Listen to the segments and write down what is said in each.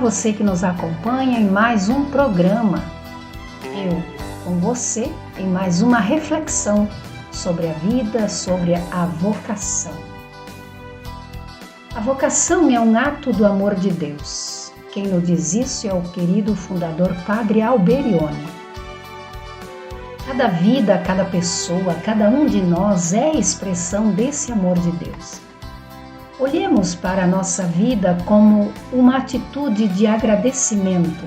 você que nos acompanha em mais um programa. Eu com você em mais uma reflexão sobre a vida, sobre a vocação. A vocação é um ato do amor de Deus. Quem nos diz isso é o querido fundador Padre Alberione. Cada vida, cada pessoa, cada um de nós é a expressão desse amor de Deus. Olhemos para a nossa vida como uma atitude de agradecimento,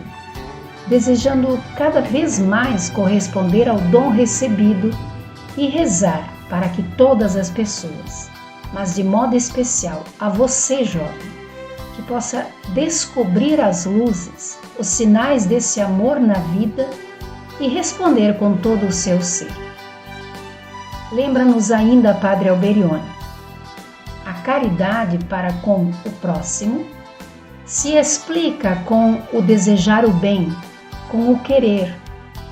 desejando cada vez mais corresponder ao dom recebido e rezar para que todas as pessoas, mas de modo especial a você, jovem, que possa descobrir as luzes, os sinais desse amor na vida e responder com todo o seu ser. Lembra-nos ainda, Padre Alberione, a caridade para com o próximo se explica com o desejar o bem, com o querer,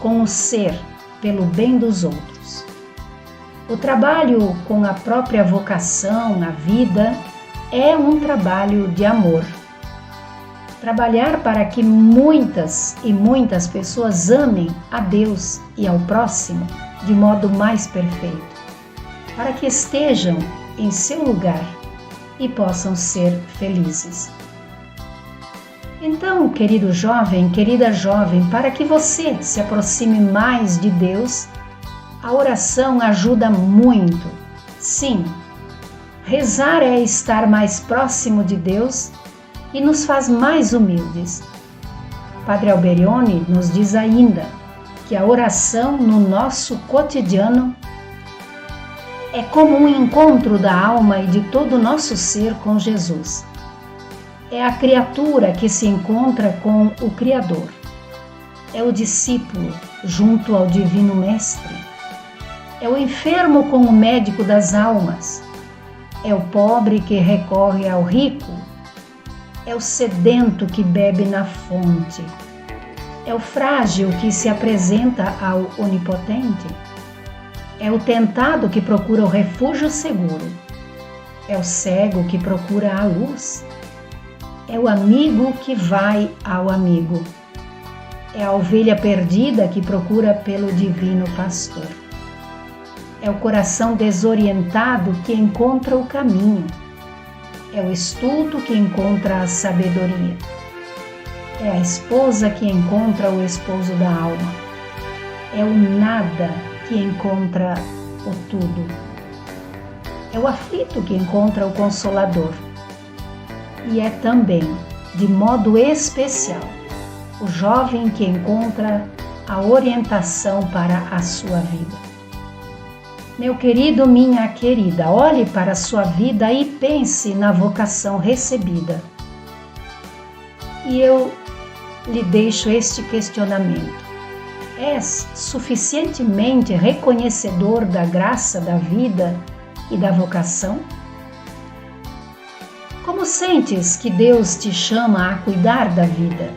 com o ser pelo bem dos outros. O trabalho com a própria vocação, a vida, é um trabalho de amor. Trabalhar para que muitas e muitas pessoas amem a Deus e ao próximo de modo mais perfeito, para que estejam em seu lugar e possam ser felizes. Então, querido jovem, querida jovem, para que você se aproxime mais de Deus, a oração ajuda muito. Sim, rezar é estar mais próximo de Deus e nos faz mais humildes. Padre Alberione nos diz ainda que a oração no nosso cotidiano é como um encontro da alma e de todo o nosso ser com Jesus. É a criatura que se encontra com o Criador. É o discípulo junto ao Divino Mestre. É o enfermo com o médico das almas. É o pobre que recorre ao rico. É o sedento que bebe na fonte. É o frágil que se apresenta ao onipotente. É o tentado que procura o refúgio seguro. É o cego que procura a luz. É o amigo que vai ao amigo. É a ovelha perdida que procura pelo divino pastor. É o coração desorientado que encontra o caminho. É o estulto que encontra a sabedoria. É a esposa que encontra o esposo da alma. É o nada que encontra o tudo. É o aflito que encontra o Consolador. E é também, de modo especial, o jovem que encontra a orientação para a sua vida. Meu querido, minha querida, olhe para a sua vida e pense na vocação recebida. E eu lhe deixo este questionamento. És suficientemente reconhecedor da graça da vida e da vocação? Como sentes que Deus te chama a cuidar da vida?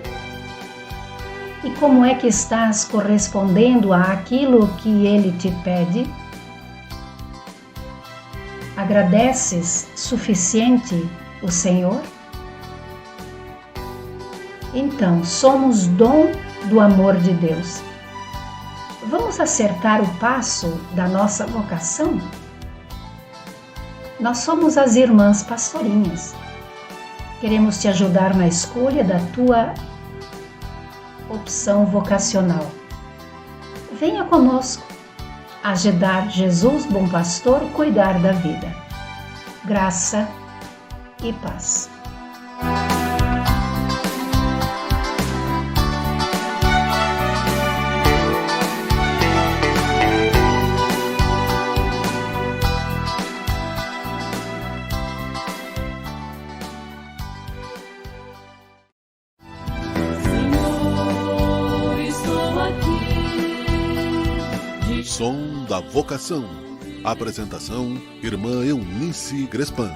E como é que estás correspondendo àquilo que Ele te pede? Agradeces suficiente o Senhor? Então, somos dom do amor de Deus. Vamos acertar o passo da nossa vocação? Nós somos as irmãs pastorinhas. Queremos te ajudar na escolha da tua opção vocacional. Venha conosco ajudar Jesus, bom pastor, cuidar da vida. Graça e paz. Som da Vocação. Apresentação: Irmã Eunice Grespan.